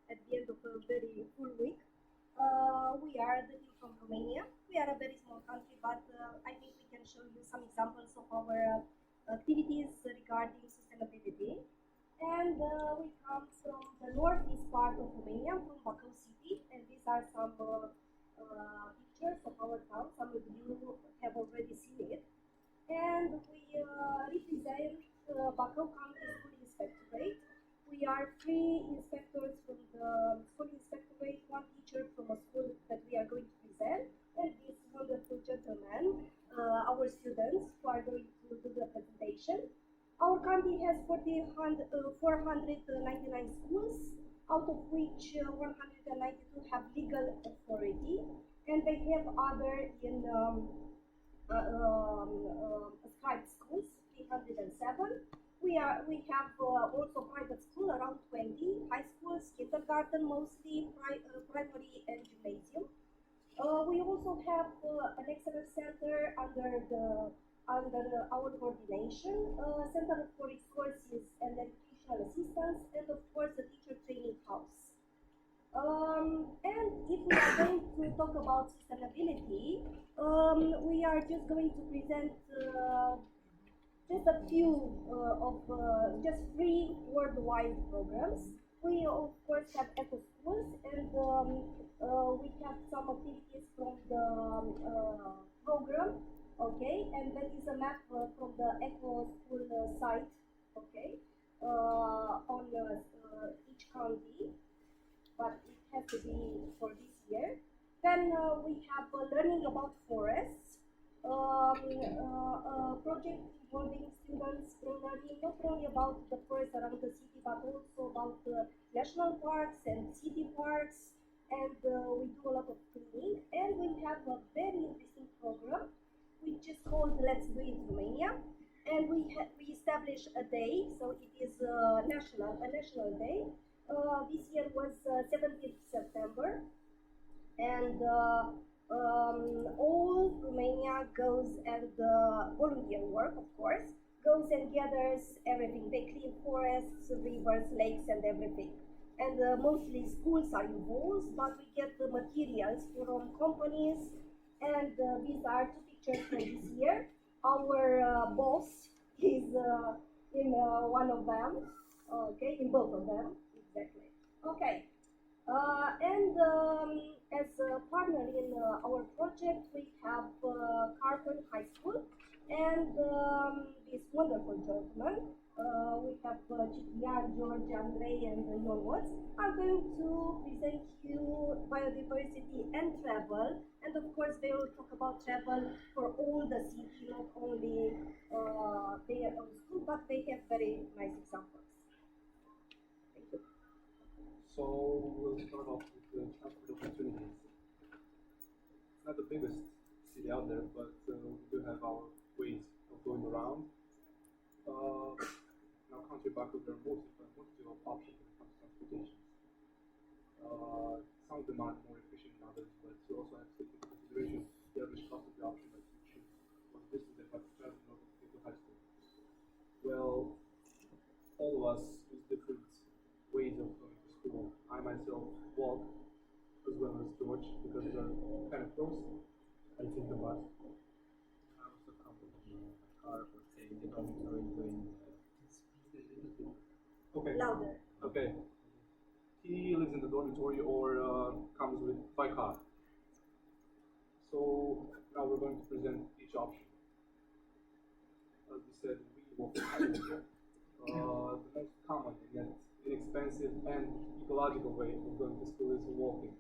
at the end of a very full week. We are the team from Romania. We are a very small country, but I think we can show you some examples of our activities regarding sustainability. And we come from the northeast part of Romania, from Bacău city, and these are some pictures of our town. Some of you have already seen it. And we represent Bacău County School Inspectorate. We are three inspectors from the school inspectorate, one teacher from a school that we are going to present, and this wonderful gentleman, our students who are going to do the presentation. Our country has 499 schools, out of which 192 have legal authority, and they have other in private schools, 307. We have also private school, around 20, high schools, kindergarten mostly, primary and gymnasium. We also have an excellence center under our coordination, Center for Resources and Educational Assistance, and of course the teacher training house. And if we are going to talk about sustainability, we are just going to present just a few just three worldwide programs. We of course have eco schools, and we have some activities from the program. Okay, and that is a map from the eco school site. Okay, on each county, but it has to be for this year. Then we have learning about forests, project involving students learning not only about the forests around the city, but also about national parks and city parks, and we do a lot of cleaning. And we have a very interesting program, which is called Let's Do It Romania, and we established a day, so it is a national day. This year was 17th September, and all Romania goes and volunteer work, of course, goes and gathers everything. They clean forests, rivers, lakes, and everything. And mostly schools are involved, but we get the materials from companies, and these are two pictures for this year. Our boss is in one of them, okay, in both of them, exactly. Okay, and as a partner in our project, we have Carpen High School, and this wonderful gentleman, we have Ciprian, George, Andrei, and Ion Watts, are going to present you biodiversity and travel, and of course they will talk about travel for all the city, not only their own school, but they have very nice examples. Thank you. So we'll start off with the transport opportunities. It's not the biggest city out there, but we do have our ways of going around. In our country, Baku, there are multitude of options when it comes to transportation. Some of them are more efficient than others, but you also have to take into consideration the average cost of the option that you choose. What distance they have to travel in order to get to high school. Well, all of us use different ways of going to school. I myself walk, as well as George, because they're kind of close. I take the bus. I also come with my car or take the dormitory doing Okay. Louder. Okay. He lives in the dormitory or comes by car. So now we're going to present each option. As we said, we walk the most common and yet inexpensive and ecological way of going to school is walking.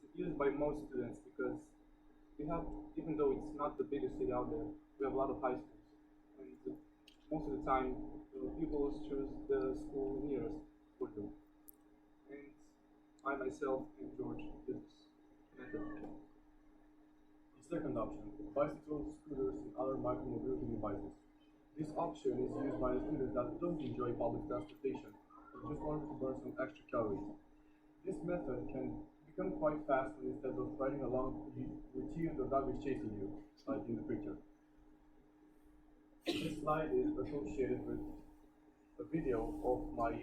It's used by most students because we have, even though it's not the biggest city out there, we have a lot of high schools. And most of the time, pupils choose the school nearest for them. And I myself and George use this method. The second option, bicycles, scooters, and other micromobility devices. This option is used by students that don't enjoy public transportation, but just want to burn some extra calories. This method can become quite fast when instead of riding along with you, the dog is chasing you, like in the picture. This slide is associated with a video of my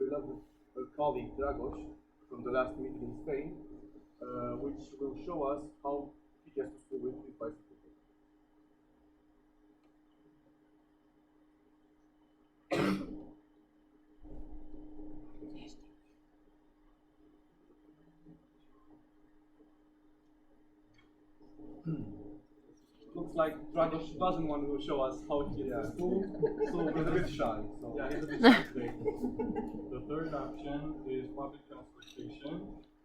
beloved colleague Dragos from the last meeting in Spain, which will show us how he gets to school with his bicycle. Looks like Dragos doesn't want to show us how he gets to school, so He's a bit shy. So yeah, he's a bit shy today. The third option is public transportation,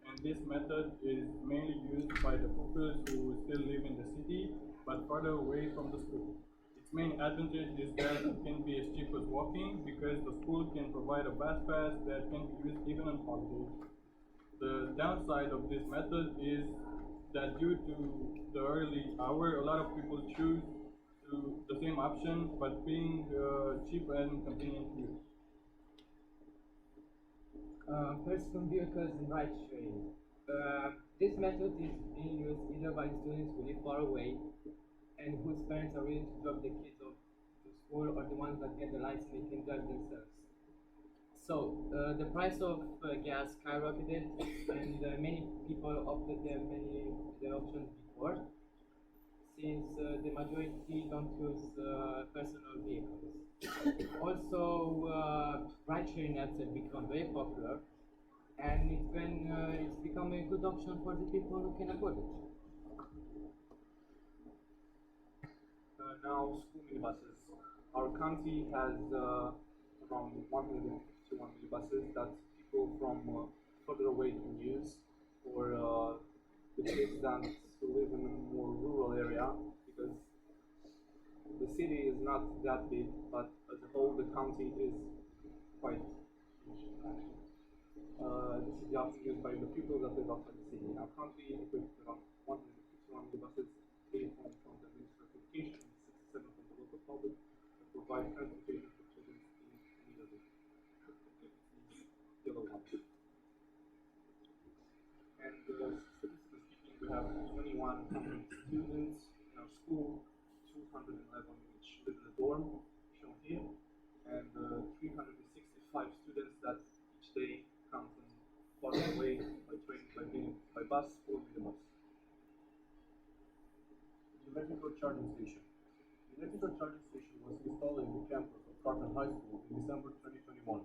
and this method is mainly used by the pupils who still live in the city but farther away from the school. Its main advantage is that it can be as cheap as walking because the school can provide a bus pass that can be used even on holidays. The downside of this method is that due to the early hour, a lot of people choose the same option, but being cheap and convenient to use. Personal vehicles and ride sharing. This method is being used either by students who live far away and whose parents are willing to drop the kids off to school, or the ones that get the license they can drive themselves. So the price of gas skyrocketed, and many people opted many the options before, since the majority don't use personal vehicles. Also, ride-sharing apps have become very popular, and it's become a good option for the people who can afford it. Now, school minibuses. Our country has around 151 minibuses that people from further away can use for the kids that live in a more rural area, because the city is not that big, but as a whole, the county is quite huge, actually. This is the option used by the people that live outside the city. Our country equipped around 151 minibuses, 84 from the Ministry of Education and 67 from the local public, that provide transportation for children in need of it. These yellow ones. And statistically speaking, we have 2,100 students in our school, 211 which live in the dorm, shown here, and 365 students that each day come from far away by train, by bus, or minibus. The electrical charging station. The electrical charging station was installed in the campus of Carton High School in December 2021,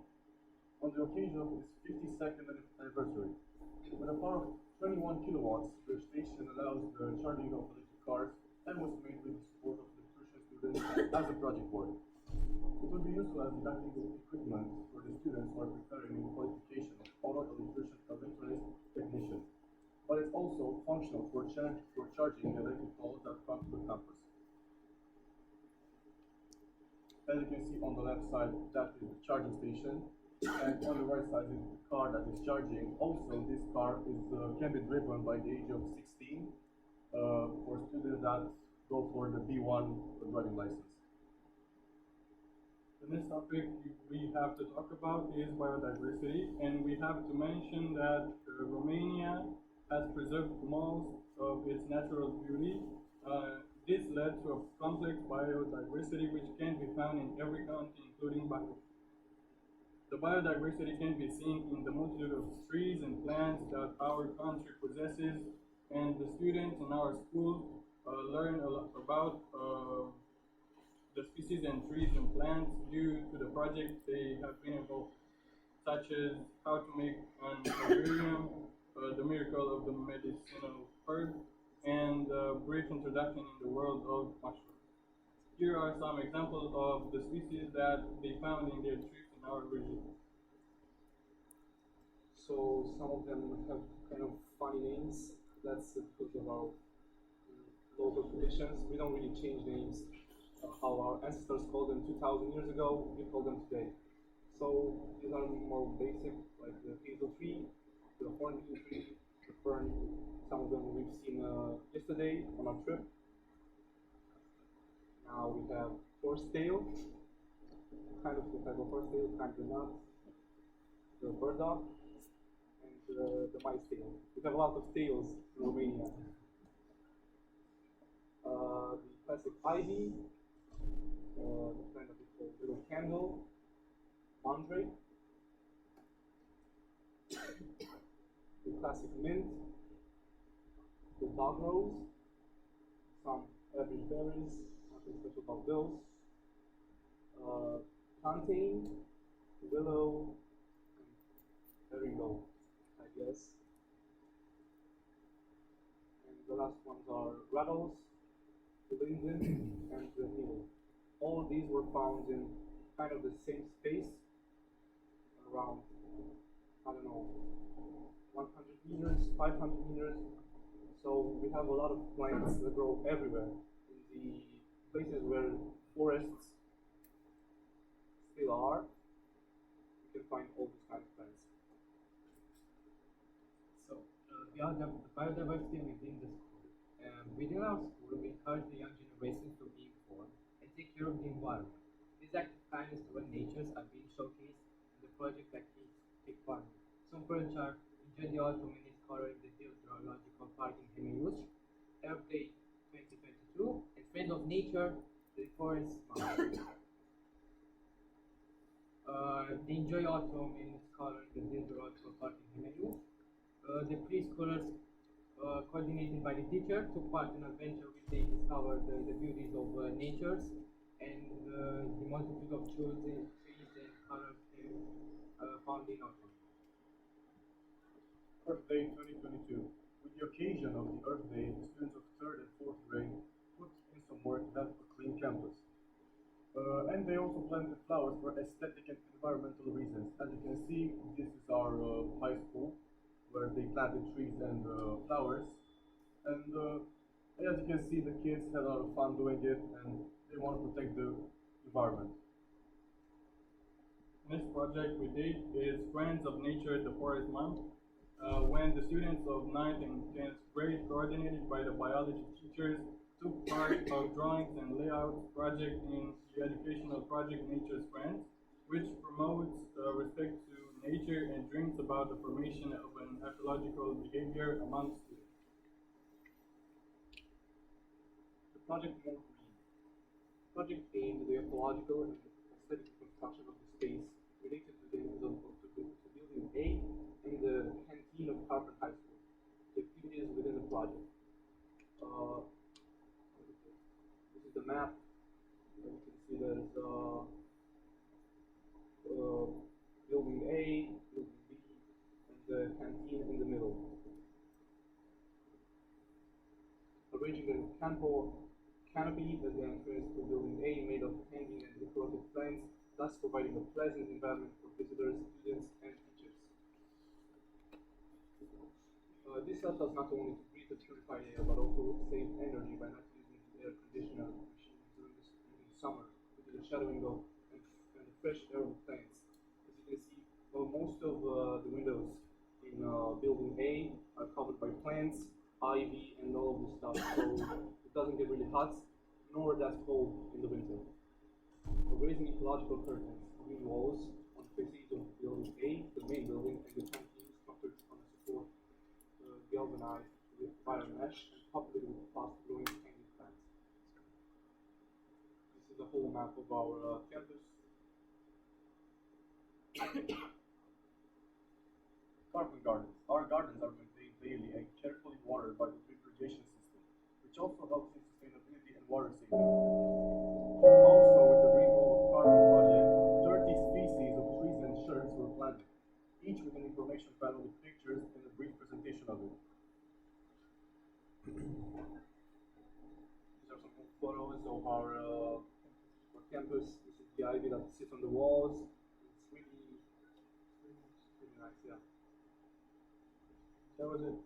on the occasion of its 52nd anniversary. With a power of 21 kilowatts, the station allows the charging of electric cars and was made with the support of electrician students as a project work. It will be useful as didactic equipment for the students who are preparing the qualification of auto electronics technician, but it's also functional for charging the electric poles that come to the campus. As you can see on the left side, that is the charging station, and on the right side is the car that is charging. Also, this car can be driven by the age of 16 for students that go for the B1 driving license. The next topic we have to talk about is biodiversity, and we have to mention that Romania has preserved most of its natural beauty. This led to a complex biodiversity which can be found in every country, including Baku. The biodiversity can be seen in the multitude of trees and plants that our country possesses, and the students in our school learn a lot about the species and trees and plants due to the projects they have been involved, such as how to make an herbarium, the miracle of the medicinal herb, and a brief introduction in the world of mushrooms. Here are some examples of the species that they found in their trips in our region. So some of them have kind of funny names. That's because of our local traditions. We don't really change names. How our ancestors called them 2,000 years ago, we call them today. So these are more basic, like the hazel tree, the hornbeam tree, the fern. Some of them we've seen yesterday on our trip. Now we have horsetail, kind of the type of horsetail, kind of not. The burdock, and the mice tail. We have a lot of tails in Romania. The classic ivy, the kind of little candle, mandrake, the classic mint, the dog rose, some average berries, nothing special about those. Plantain, willow, and eringo, I guess. And the last ones are rattles, the linden, and the needle. All of these were found in kind of the same space, around, I don't know, 100 meters, 500 meters. So we have a lot of plants that grow everywhere in the places where forests still are. You can find all these kinds of plants. So, biodiversity within the school. Within our school, we encourage the young generations to be informed and take care of the environment. These active kindness toward nature are being showcased in the project like Kids Take Part. Some projects are Enjoy the Autumn and Exploring the Zoological Park in Hemeyush, Earth Day 2022, and Friends of Nature, the Forest Month. They enjoy autumn in exploring the zoological park in Romania. The preschoolers, coordinated by the teacher, took part in an adventure which they discovered the beauties of nature and the multitude of trees and colors found in autumn. Earth Day 2022. With the occasion of the Earth Day, the students of 3rd and 4th grade put in some work to help a clean campus. And they also planted flowers for aesthetic and environmental reasons. As you can see, this is our high school, where they planted trees and flowers. And as you can see, the kids had a lot of fun doing it, and they want to protect the environment. Next project we did is Friends of Nature, the Forest Month. When the students of 9th and 10th grade, coordinated by the biology teachers, took part of drawings and layouts project in the educational project Nature's Friends, which promotes respect to nature and dreams about the formation of an ecological behavior among students. The project More Green. The project aimed at the ecological and aesthetic construction of the space related to the building A and the canteen of Harvard High School. The activities within the project. This is the map. You can see there's building A, building B, and the canteen in the middle. Arranging the canopy at the entrance to building A made of hanging and decorative plants, thus providing a pleasant environment for visitors, students, and teachers. This helps us not only to breathe the purified air, but also save energy by not using the air conditioner machines during the summer, due to the shadowing of and the fresh air of plants. As you can see, most of the windows in building A are covered by plants, ivy, and all of this stuff, so it doesn't get really hot, nor that cold in the winter. We're raising ecological curtains, green walls on the facades of building A, the main building, and the canteen structured on a support galvanized with wire mesh and populated with fast-growing hanging plants. This is the whole map of our campus. Garden gardens. Our gardens are maintained daily and carefully watered by the drip irrigation system, which also helps in sustainability and water saving. Also, with the Green Wall of Carbon project, 30 species of trees and shrubs were planted, each with an information panel with pictures and a brief presentation of it. These are some photos of our campus. This is the ivy that sits on the walls. It's really nice, yeah. That was it.